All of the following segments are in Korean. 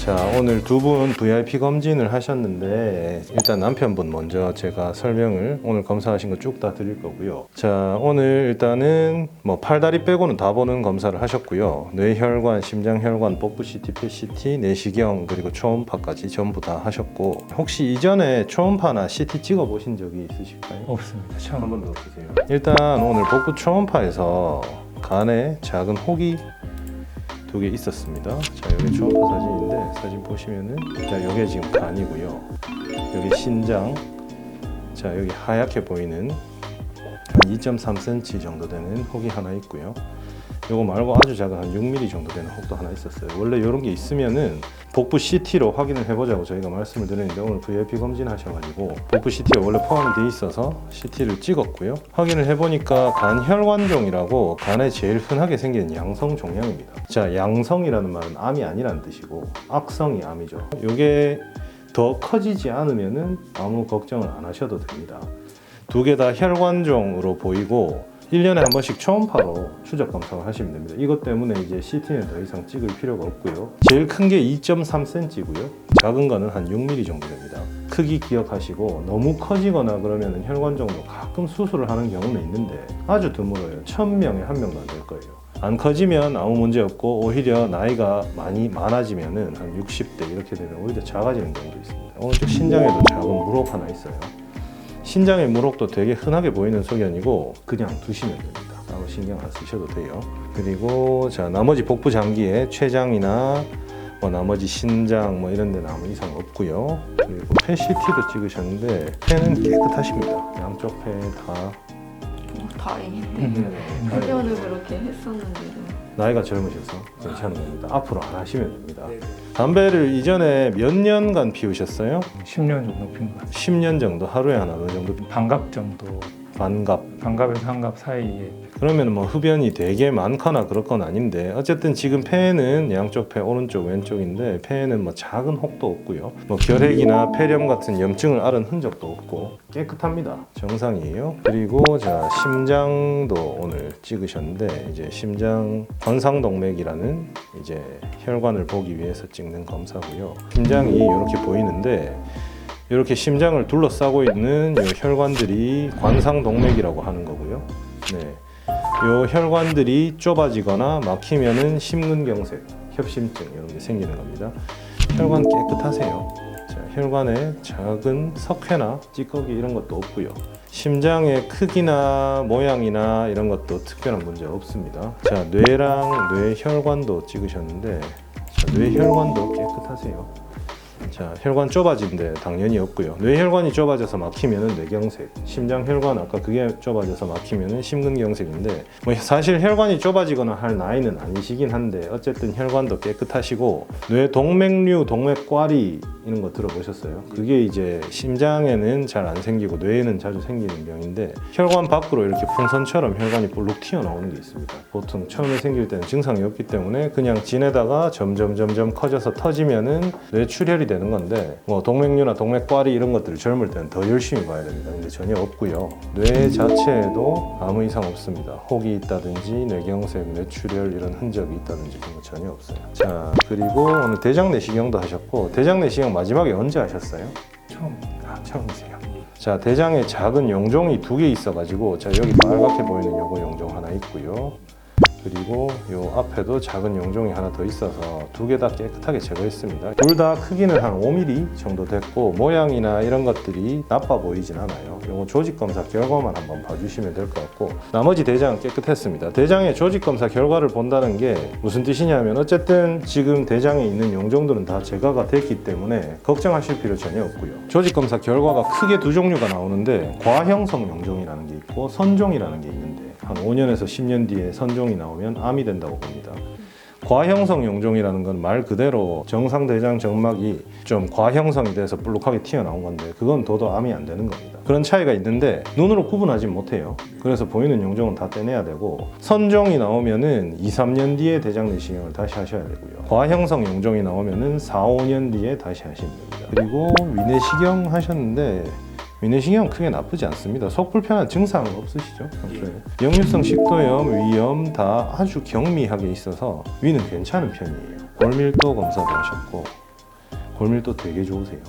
자, 오늘 두 분 VIP 검진을 하셨는데 일단 남편분 먼저 제가 설명을 오늘 검사하신 거 쭉 다 드릴 거고요. 자, 오늘 일단은 뭐 팔다리 빼고는 다 보는 검사를 하셨고요. 뇌혈관, 심장혈관, 복부 CT, PCT, 내시경 그리고 초음파까지 전부 다 하셨고, 혹시 이전에 초음파나 CT 찍어 보신 적이 있으실까요? 없습니다. 처음. 한 번도 없으세요? 일단 오늘 복부 초음파에서 간에 작은 혹이 두 개 있었습니다. 자, 여기 초음파 사진인데 사진 보시면은, 자, 여기 지금 간이고요. 여기 신장. 자, 여기 하얗게 보이는 한 2.3cm 정도 되는 혹이 하나 있고요. 요거 말고 아주 작은 한 6mm 정도 되는 혹도 하나 있었어요. 원래 이런 게 있으면은 복부 CT로 확인을 해보자고 저희가 말씀을 드렸는데, 오늘 VIP 검진 하셔가지고 복부 CT가 원래 포함이 돼 있어서 CT를 찍었고요. 확인을 해보니까 간혈관종이라고 간에 제일 흔하게 생기는 양성 종양입니다. 자, 양성이라는 말은 암이 아니라는 뜻이고 악성이 암이죠. 요게 더 커지지 않으면은 아무 걱정을 안 하셔도 됩니다. 두 개 다 혈관종으로 보이고 1년에 한 번씩 초음파로 추적 검사를 하시면 됩니다. 이것 때문에 이제 CT는 더 이상 찍을 필요가 없고요. 제일 큰 게 2.3cm고요. 작은 거는 한 6mm 정도 됩니다. 크기 기억하시고, 너무 커지거나 그러면 혈관종도 가끔 수술을 하는 경우는 있는데 아주 드물어요. 1000명에 1명도 안 될 거예요. 안 커지면 아무 문제 없고, 오히려 나이가 많아지면은 한 60대 이렇게 되면 오히려 작아지는 경우도 있습니다. 오른쪽 신장에도 작은 물혹 하나 있어요. 신장의 물혹도 되게 흔하게 보이는 소견이고 그냥 두시면 됩니다. 아무 신경 안 쓰셔도 돼요. 그리고 자, 나머지 복부 장기에 췌장이나 뭐 나머지 신장 뭐 이런 데는 아무 이상 없고요. 그리고 PCT도 찍으셨는데 폐는 깨끗하십니다. 양쪽 폐 다. 다행인데 흡연을 그렇게 했었는데도 나이가 젊으셔서 괜찮은 겁니다. 앞으로 안 하시면 됩니다. 담배를 이전에 몇 년간 피우셨어요? 10년 정도 핀 것 같아요. 10년 정도. 하루에 한 어느 정도? 반갑 정도. 반갑. 반갑에서 한갑 사이에. 그러면 뭐 흡연이 되게 많거나 그럴 건 아닌데, 어쨌든 지금 폐는 양쪽 폐 오른쪽 왼쪽인데 폐에는 뭐 작은 혹도 없고요. 뭐 결핵이나 폐렴 같은 염증을 앓은 흔적도 없고 깨끗합니다. 정상이에요. 그리고 자, 심장도 오늘 찍으셨는데 이제 심장 관상동맥이라는 이제 혈관을 보기 위해서 찍는 검사고요. 심장이 이렇게 보이는데 이렇게 심장을 둘러싸고 있는 이 혈관들이 관상동맥이라고 하는 거고요. 네. 이 혈관들이 좁아지거나 막히면은 심근경색, 협심증 이런 게 생기는 겁니다. 혈관 깨끗하세요. 자, 혈관에 작은 석회나 찌꺼기 이런 것도 없고요. 심장의 크기나 모양이나 이런 것도 특별한 문제 없습니다. 자, 뇌랑 뇌혈관도 찍으셨는데, 자, 뇌혈관도 깨끗하세요. 자, 혈관 좁아진데 당연히 없고요. 뇌혈관이 좁아져서 막히면은 뇌경색, 심장혈관 아까 그게 좁아져서 막히면은 심근경색인데, 뭐 사실 혈관이 좁아지거나 할 나이는 아니시긴 한데 어쨌든 혈관도 깨끗하시고, 뇌동맥류, 동맥과리 이런 거 들어보셨어요? 그게 이제 심장에는 잘 안 생기고 뇌에는 자주 생기는 병인데, 혈관 밖으로 이렇게 풍선처럼 혈관이 볼록 튀어나오는 게 있습니다. 보통 처음에 생길 때는 증상이 없기 때문에 그냥 지내다가 점점 커져서 터지면은 뇌출혈이 되는 건데, 뭐 동맥류나 동맥과리 이런 것들을 젊을 때는 더 열심히 봐야 됩니다. 근데 전혀 없고요. 뇌 자체에도 아무 이상 없습니다. 혹이 있다든지 뇌경색, 뇌출혈 이런 흔적이 있다든지 그런 거 전혀 없어요. 자, 그리고 오늘 대장 내시경도 하셨고, 대장 내시경 마지막에 언제 하셨어요? 처음. 처음이세요. 자, 대장에 작은 용종이 두 개 있어가지고, 자, 여기 빨갛게 보이는 요거 용종 하나 있고요. 그리고 요 앞에도 작은 용종이 하나 더 있어서 두 개 다 깨끗하게 제거했습니다. 둘 다 크기는 한 5mm 정도 됐고 모양이나 이런 것들이 나빠 보이진 않아요. 요거 조직검사 결과만 한번 봐주시면 될 것 같고, 나머지 대장은 깨끗했습니다. 대장의 조직검사 결과를 본다는 게 무슨 뜻이냐면, 어쨌든 지금 대장에 있는 용종들은 다 제거가 됐기 때문에 걱정하실 필요 전혀 없고요. 조직검사 결과가 크게 두 종류가 나오는데, 과형성 용종이라는 게 있고 선종이라는 게 있는데, 한 5년에서 10년 뒤에 선종이 나오면 암이 된다고 봅니다. 과형성 용종이라는 건 말 그대로 정상 대장 정막이 좀 과형성이 돼서 볼록하게 튀어나온 건데, 그건 도도 암이 안 되는 겁니다. 그런 차이가 있는데 눈으로 구분하지 못해요. 그래서 보이는 용종은 다 떼내야 되고, 선종이 나오면은 2, 3년 뒤에 대장 내시경을 다시 하셔야 되고요. 과형성 용종이 나오면은 4, 5년 뒤에 다시 하시면 됩니다. 그리고 위내시경 하셨는데 위내신경은 크게 나쁘지 않습니다. 속 불편한 증상은 없으시죠? 평소에. 역류성 식도염, 위염 다 아주 경미하게 있어서 위는 괜찮은 편이에요. 골밀도 검사도 하셨고 골밀도 되게 좋으세요.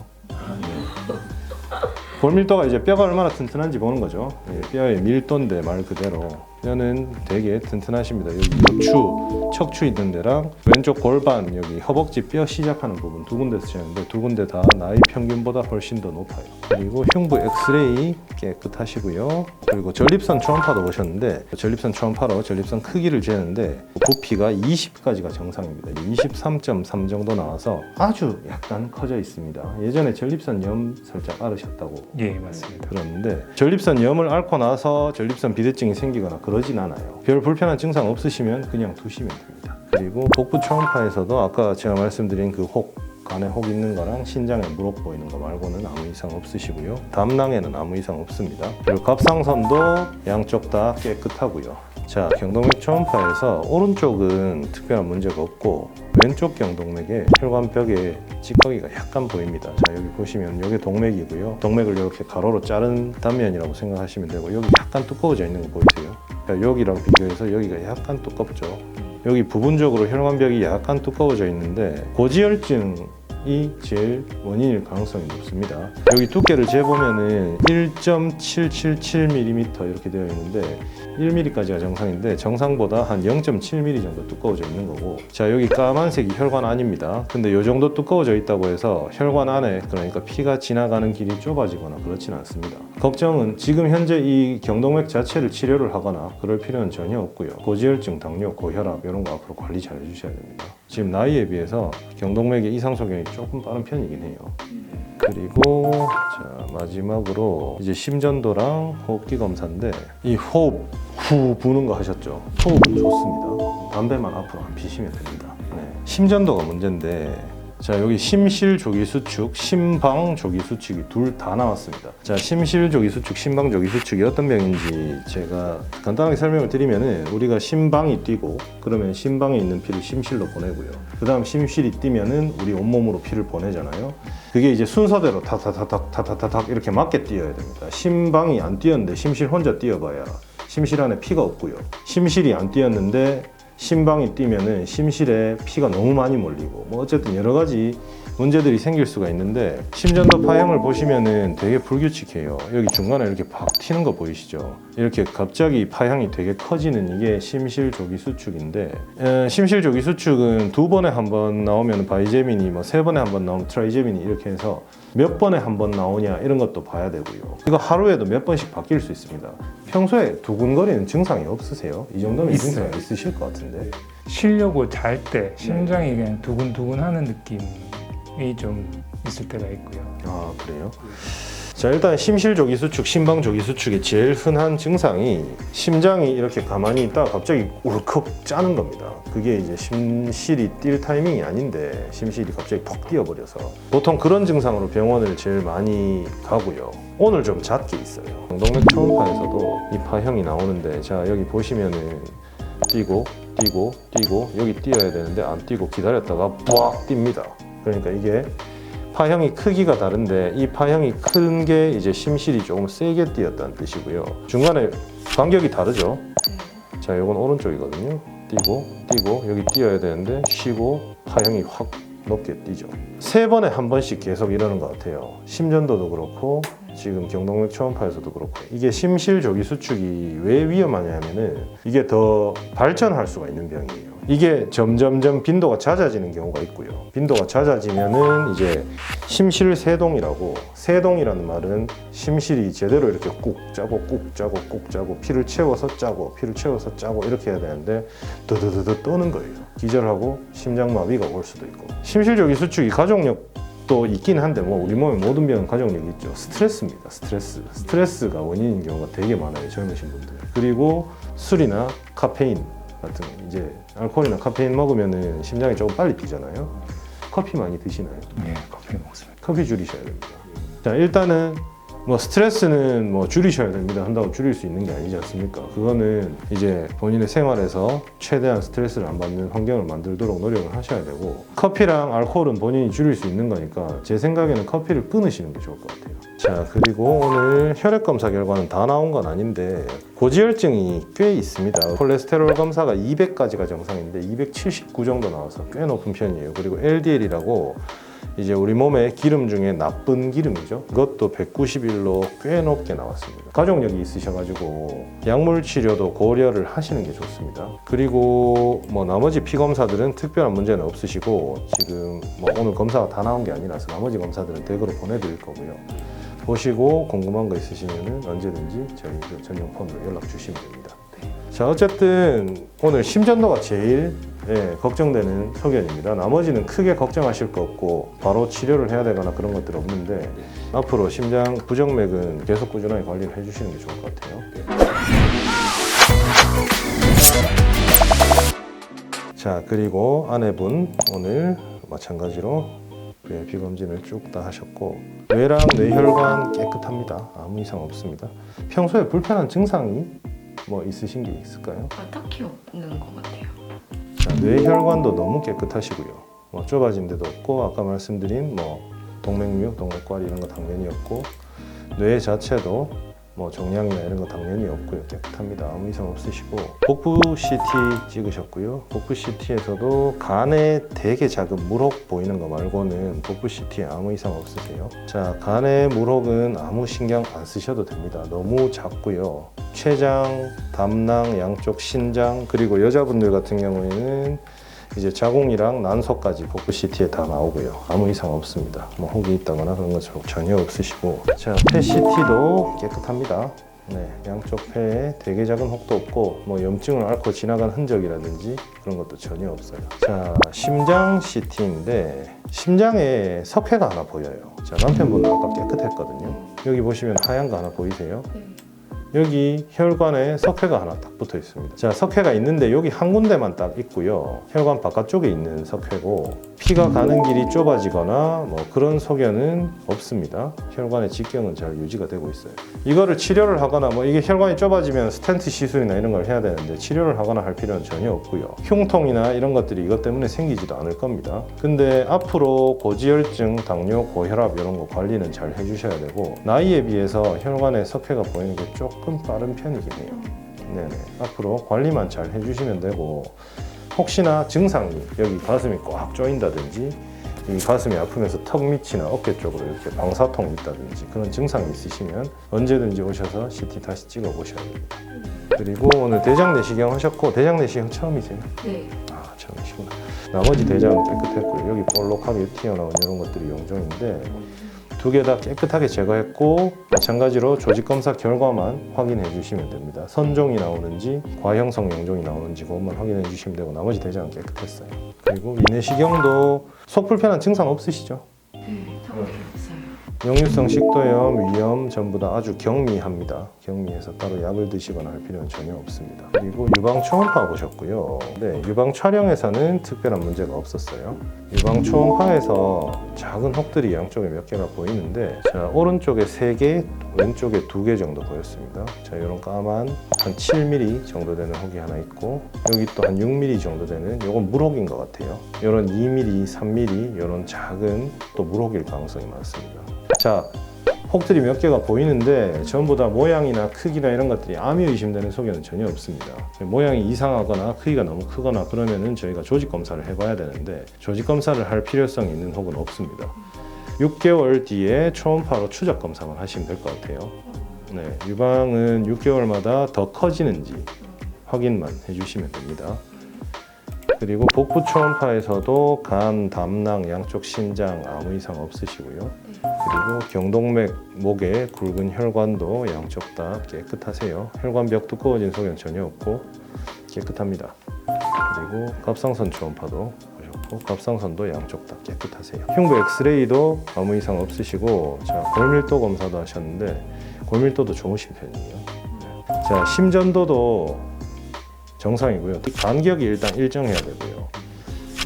골밀도가 이제 뼈가 얼마나 튼튼한지 보는 거죠. 뼈의 밀도인데 말 그대로 뼈는 되게 튼튼하십니다. 여기 요추, 척추 있는 데랑 왼쪽 골반 여기 허벅지 뼈 시작하는 부분 두 군데 쓰셨는데 두 군데 다 나이 평균보다 훨씬 더 높아요. 그리고 흉부 엑스레이 깨끗하시고요. 그리고 전립선 초음파도 보셨는데 전립선 초음파로 전립선 크기를 재는데 부피가 20까지가 정상입니다. 23.3 정도 나와서 아주 약간 커져 있습니다. 예전에 전립선 염 살짝 앓으셨다고 예, 맞습니다. 그러는데 전립선 염을 앓고 나서 전립선 비대증이 생기거나 그러진 않아요. 별 불편한 증상 없으시면 그냥 두시면 됩니다. 그리고 복부 초음파에서도 아까 제가 말씀드린 그 혹, 간에 혹 있는 거랑 신장에 무릎 보이는 거 말고는 아무 이상 없으시고요. 담낭에는 아무 이상 없습니다. 그리고 갑상선도 양쪽 다 깨끗하고요. 자, 경동맥 초음파에서 오른쪽은 특별한 문제가 없고 왼쪽 경동맥에 혈관벽에 찌꺼기가 약간 보입니다. 자, 여기 보시면 이게 동맥이고요. 동맥을 이렇게 가로로 자른 단면이라고 생각하시면 되고 여기 약간 두꺼워져 있는 거 보이세요? 자, 여기랑 비교해서 여기가 약간 두껍죠. 여기 부분적으로 혈관벽이 약간 두꺼워져 있는데 고지혈증이 제일 원인일 가능성이 높습니다. 여기 두께를 재보면은 1.777mm 이렇게 되어 있는데 1mm까지가 정상인데 정상보다 한 0.7mm 정도 두꺼워져 있는 거고, 자, 여기 까만색이 혈관 안입니다. 근데 이 정도 두꺼워져 있다고 해서 혈관 안에 그러니까 피가 지나가는 길이 좁아지거나 그렇진 않습니다. 걱정은 지금 현재 이 경동맥 자체를 치료를 하거나 그럴 필요는 전혀 없고요. 고지혈증, 당뇨, 고혈압 이런 거 앞으로 관리 잘 해주셔야 됩니다. 지금 나이에 비해서 경동맥의 이상 소견이 조금 빠른 편이긴 해요. 그리고 자, 마지막으로 이제 심전도랑 호흡기 검사인데 이 호흡 후 부는 거 하셨죠? 호흡은 좋습니다. 담배만 앞으로 안 피시면 됩니다. 네. 심전도가 문제인데 자, 여기 심실조기수축, 심방조기수축이 둘 다 나왔습니다. 자, 심실조기수축, 심방조기수축이 어떤 병인지 제가 간단하게 설명을 드리면은 우리가 심방이 뛰고 그러면 심방에 있는 피를 심실로 보내고요. 그 다음 심실이 뛰면은 우리 온몸으로 피를 보내잖아요. 그게 이제 순서대로 타타타닥 이렇게 맞게 뛰어야 됩니다. 심방이 안 뛰었는데 심실 혼자 뛰어봐야 심실 안에 피가 없고요. 심실이 안 뛰었는데 심방이 뛰면은 심실에 피가 너무 많이 몰리고 뭐 어쨌든 여러 가지 문제들이 생길 수가 있는데 심전도 파형을 보시면은 되게 불규칙해요. 여기 중간에 이렇게 팍 튀는 거 보이시죠? 이렇게 갑자기 파형이 되게 커지는 이게 심실조기수축인데 심실조기수축은 2번에 한 번 나오면 바이제민이 뭐 3번에 한 번 나오면 트라이제민이 이렇게 해서 몇 번에 한 번 나오냐 이런 것도 봐야 되고요. 이거 하루에도 몇 번씩 바뀔 수 있습니다. 평소에 두근거리는 증상이 없으세요? 이 정도면 증상이 있으실 것 같은데. 쉬려고 잘 때 심장이 그냥 두근두근하는 느낌이 좀 있을 때가 있고요. 아, 그래요? 자, 일단 심실조기수축, 심방조기수축의 제일 흔한 증상이 심장이 이렇게 가만히 있다가 갑자기 울컥 짜는 겁니다. 그게 이제 심실이 뛸 타이밍이 아닌데 심실이 갑자기 퍽 뛰어버려서 보통 그런 증상으로 병원을 제일 많이 가고요. 오늘 좀 잦게 있어요. 경동맥 초음파에서도 이 파형이 나오는데 자, 여기 보시면은 뛰고 여기 뛰어야 되는데 안 뛰고 기다렸다가 부악 뜁니다. 그러니까 이게 파형이 크기가 다른데 이 파형이 큰 게 이제 심실이 조금 세게 뛰었다는 뜻이고요. 중간에 간격이 다르죠. 자, 이건 오른쪽이거든요. 뛰고 여기 뛰어야 되는데 쉬고 파형이 확 높게 뛰죠. 3번에 한 번씩 계속 이러는 것 같아요. 심전도도 그렇고 지금 경동맥 초음파에서도 그렇고 이게 심실조기수축이 왜 위험하냐면은 이게 더 발전할 수가 있는 병이에요. 이게 점점점 빈도가 잦아지는 경우가 있고요. 빈도가 잦아지면은 이제 심실세동이라고, 세동이라는 말은 심실이 제대로 이렇게 꾹 짜고 피를 채워서 짜고 이렇게 해야 되는데 드드드드 떠는 거예요. 기절하고 심장마비가 올 수도 있고. 심실조기수축이 가족력도 있긴 한데 뭐 우리 몸의 모든 병은 가족력이 있죠. 스트레스입니다. 스트레스가 원인인 경우가 되게 많아요. 젊으신 분들. 그리고 술이나 카페인 같은 이제 알코올이나 카페인 먹으면은 심장이 조금 빨리 뛰잖아요. 커피 많이 드시나요? 네, 커피 먹습니다. 커피 줄이셔야 됩니다. 자, 일단은 뭐 스트레스는 뭐 줄이셔야 됩니다. 한다고 줄일 수 있는 게 아니지 않습니까? 그거는 이제 본인의 생활에서 최대한 스트레스를 안 받는 환경을 만들도록 노력을 하셔야 되고, 커피랑 알코올은 본인이 줄일 수 있는 거니까 제 생각에는 커피를 끊으시는 게 좋을 것 같아요. 자, 그리고 오늘 혈액 검사 결과는 다 나온 건 아닌데 고지혈증이 꽤 있습니다. 콜레스테롤 검사가 200까지가 정상인데 279 정도 나와서 꽤 높은 편이에요. 그리고 LDL이라고 이제 우리 몸의 기름 중에 나쁜 기름이죠. 그것도 191로 꽤 높게 나왔습니다. 가족력이 있으셔가지고 약물 치료도 고려를 하시는 게 좋습니다. 그리고 뭐 나머지 피 검사들은 특별한 문제는 없으시고, 지금 뭐 오늘 검사가 다 나온 게 아니라서 나머지 검사들은 댁으로 보내드릴 거고요. 보시고 궁금한 거 있으시면 언제든지 저희 그 전용 폰으로 연락 주시면 됩니다. 자, 어쨌든 오늘 심전도가 제일 걱정되는 소견입니다. 나머지는 크게 걱정하실 거 없고 바로 치료를 해야 되거나 그런 것들 없는데, 앞으로 심장 부정맥은 계속 꾸준하게 관리를 해주시는 게 좋을 것 같아요. 자, 그리고 아내분 오늘 마찬가지로 비검진을 쭉 다 하셨고, 뇌랑 뇌혈관 깨끗합니다. 아무 이상 없습니다. 평소에 불편한 증상이 뭐 있으신 게 있을까요? 딱히 없는 것 같아요. 자, 뇌혈관도 너무 깨끗하시고요. 뭐 좁아진 데도 없고, 아까 말씀드린 뭐 동맥류, 동맥관 이런 거 당연히 없고, 뇌 자체도 뭐 종양이나 이런 거 당연히 없고요. 깨끗합니다. 아무 이상 없으시고, 복부 CT 찍으셨고요. 복부 CT에서도 간에 되게 작은 물혹 보이는 거 말고는 복부 CT에 아무 이상 없으세요. 자, 간의 물혹은 아무 신경 안 쓰셔도 됩니다. 너무 작고요. 췌장, 담낭, 양쪽 신장, 그리고 여자분들 같은 경우에는 이제 자궁이랑 난소까지 복부 CT에 다 나오고요. 아무 이상 없습니다. 뭐 혹이 있다거나 그런 거 전혀 없으시고, 자, 폐 CT도 깨끗합니다. 네, 양쪽 폐에 되게 작은 혹도 없고, 뭐 염증을 앓고 지나간 흔적이라든지 그런 것도 전혀 없어요. 자, 심장 CT인데 심장에 석회가 하나 보여요. 자, 남편분은 아까 깨끗했거든요. 여기 보시면 하얀 거 하나 보이세요? 네. 여기 혈관에 석회가 하나 딱 붙어 있습니다. 자, 석회가 있는데 여기 한 군데만 딱 있고요. 혈관 바깥쪽에 있는 석회고, 피가 가는 길이 좁아지거나 뭐 그런 소견은 없습니다. 혈관의 직경은 잘 유지가 되고 있어요. 이거를 치료를 하거나 뭐 이게 혈관이 좁아지면 스텐트 시술이나 이런 걸 해야 되는데 치료를 하거나 할 필요는 전혀 없고요. 흉통이나 이런 것들이 이것 때문에 생기지도 않을 겁니다. 근데 앞으로 고지혈증, 당뇨, 고혈압 이런 거 관리는 잘 해주셔야 되고, 나이에 비해서 혈관에 석회가 보이는 게 조금 빠른 편이긴 해요. 네네. 앞으로 관리만 잘 해주시면 되고, 혹시나 증상이 여기 가슴이 꽉 조인다든지, 이 가슴이 아프면서 턱 밑이나 어깨 쪽으로 이렇게 방사통이 있다든지 그런 증상이 있으시면 언제든지 오셔서 CT 다시 찍어 보셔야 됩니다. 그리고 오늘 대장 내시경 하셨고, 대장 내시경 처음이세요? 네. 아, 처음이시구나. 나머지 대장은 깨끗했고요. 여기 볼록하게 튀어나온 이런 것들이 용종인데 두 개 다 깨끗하게 제거했고, 마찬가지로 조직검사 결과만 확인해 주시면 됩니다. 선종이 나오는지 과형성 용종이 나오는지 그것만 확인해 주시면 되고, 나머지 대장은 깨끗했어요. 그리고 위내시경도 속 불편한 증상 없으시죠? 네, 딱히 없어요. 역류성 식도염, 위염 전부 다 아주 경미합니다. 경미해서 따로 약을 드시거나 할 필요는 전혀 없습니다. 그리고 유방 초음파 보셨고요. 네, 유방 촬영에서는 특별한 문제가 없었어요. 유방 초음파에서 작은 혹들이 양쪽에 몇 개가 보이는데, 자, 오른쪽에 3개, 왼쪽에 2개 정도 보였습니다. 자, 이런 까만 한 7mm 정도 되는 혹이 하나 있고, 여기 또 한 6mm 정도 되는, 요건 물혹인 것 같아요. 이런 2mm, 3mm 이런 작은 또 물혹일 가능성이 많습니다. 자, 혹들이 몇 개가 보이는데 전부 다 모양이나 크기나 이런 것들이 암이 의심되는 소견은 전혀 없습니다. 모양이 이상하거나 크기가 너무 크거나 그러면은 저희가 조직 검사를 해봐야 되는데, 조직 검사를 할 필요성이 있는 혹은 없습니다. 6개월 뒤에 초음파로 추적 검사만 하시면 될 것 같아요. 네, 유방은 6개월마다 더 커지는지 확인만 해주시면 됩니다. 그리고 복부 초음파에서도 간, 담낭, 양쪽 신장 아무 이상 없으시고요. 그리고 경동맥, 목에 굵은 혈관도 양쪽 다 깨끗하세요. 혈관벽 두꺼워진 소견 전혀 없고 깨끗합니다. 그리고 갑상선 초음파도 보셨고, 갑상선도 양쪽 다 깨끗하세요. 흉부 엑스레이도 아무 이상 없으시고, 자, 골밀도 검사도 하셨는데 골밀도도 좋으신 편이에요. 자, 심전도도 정상이고요. 간격이 일단 일정해야 되고요.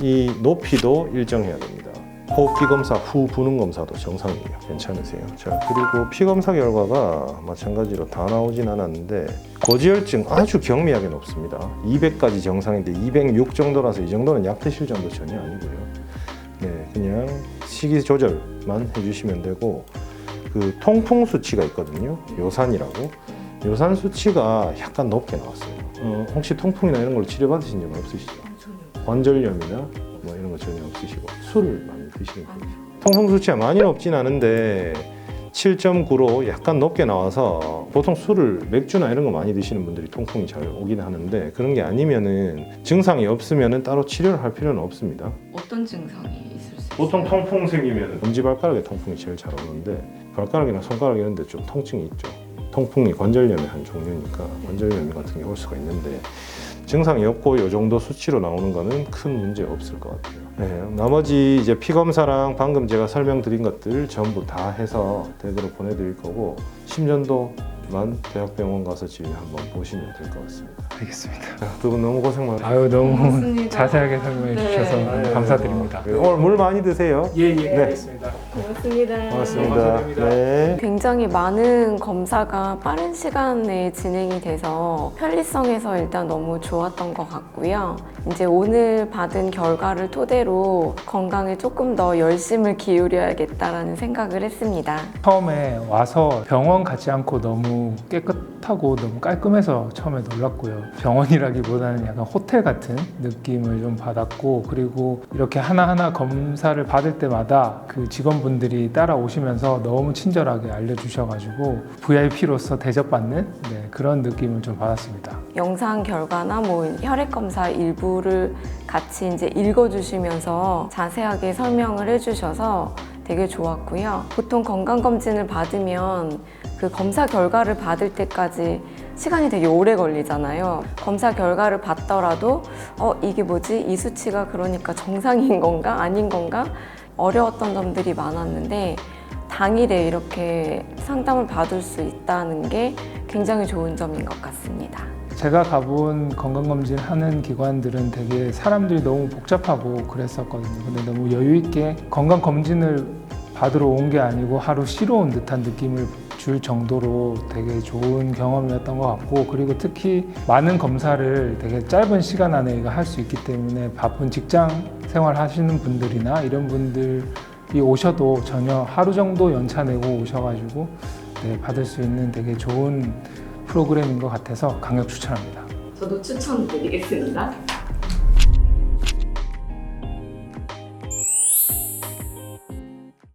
이 높이도 일정해야 됩니다. 호흡기 검사 후 부는 검사도 정상이에요. 괜찮으세요? 자, 그리고 피 검사 결과가 마찬가지로 다 나오진 않았는데 고지혈증 아주 경미하게 높습니다. 200까지 정상인데 206 정도라서 이 정도는 약 드실 정도 전혀 아니고요. 네, 그냥 식이 조절만 해주시면 되고 그 통풍 수치가 있거든요. 요산이라고. 요산 수치가 약간 높게 나왔어요. 혹시 통풍이나 이런 걸 치료받으신 적은 없으시죠? 전혀. 관절염이나 뭐 이런 거 전혀 없으시고 술을 많이 드시는 편이죠. 통풍 수치가 많이 높진 않은데 7.9로 약간 높게 나와서 보통 술을 맥주나 이런 거 많이 드시는 분들이 통풍이 잘 오긴 하는데 그런 게 아니면은 증상이 없으면은 따로 치료를 할 필요는 없습니다. 어떤 증상이 있을 수 있어요? 보통 통풍 생기면 엄지발가락에 통풍이 제일 잘 오는데 발가락이나 손가락 이런 데 좀 통증이 있죠. 통풍이 관절염의 한 종류니까 관절염 같은 게 올 수가 있는데 증상이 없고 이 정도 수치로 나오는 거는 큰 문제 없을 것 같아요. 네, 나머지 이제 피 검사랑 방금 제가 설명드린 것들 전부 다 해서 댁으로 보내드릴 거고 심전도만 대학병원 가서 진료 한번 보시면 될 것 같습니다. 알겠습니다. 두 분 너무 고생 많으셨습니다. 아유 너무 고맙습니다. 자세하게 설명해 네. 주셔서 네, 감사드립니다. 오늘 물 많이 드세요. 예예 네. 알겠습니다. 고맙습니다. 고맙습니다. 감사드립니다. 네. 굉장히 많은 검사가 빠른 시간에 진행이 돼서 편리성에서 일단 너무 좋았던 것 같고요. 이제 오늘 받은 결과를 토대로 건강에 조금 더 열심을 기울여야겠다라는 생각을 했습니다. 처음에 와서 병원 같지 않고 너무 깨끗하고 너무 깔끔해서 처음에 놀랐고요. 병원이라기보다는 약간 호텔 같은 느낌을 좀 받았고 그리고 이렇게 하나하나 검사를 받을 때마다 그 직원분들이 따라오시면서 너무 친절하게 알려주셔가지고 VIP로서 대접받는 그런 느낌을 좀 받았습니다. 영상 결과나 뭐 혈액 검사 일부를 같이 이제 읽어주시면서 자세하게 설명을 해주셔서 되게 좋았고요. 보통 건강검진을 받으면 그 검사 결과를 받을 때까지 시간이 되게 오래 걸리잖아요. 검사 결과를 받더라도 이게 뭐지? 이 수치가 그러니까 정상인 건가? 아닌 건가? 어려웠던 점들이 많았는데 당일에 이렇게 상담을 받을 수 있다는 게 굉장히 좋은 점인 것 같습니다. 제가 가본 건강검진 하는 기관들은 되게 사람들이 너무 복잡하고 그랬었거든요. 근데 너무 여유 있게 건강검진을 받으러 온 게 아니고 하루 쉬러 온 듯한 느낌을 줄 정도로 되게 좋은 경험이었던 것 같고 그리고 특히 많은 검사를 되게 짧은 시간 안에 할 수 있기 때문에 바쁜 직장 생활 하시는 분들이나 이런 분들이 오셔도 전혀 하루 정도 연차 내고 오셔가지고 받을 수 있는 되게 좋은 프로그램인 것 같아서 강력 추천합니다. 저도 추천드리겠습니다.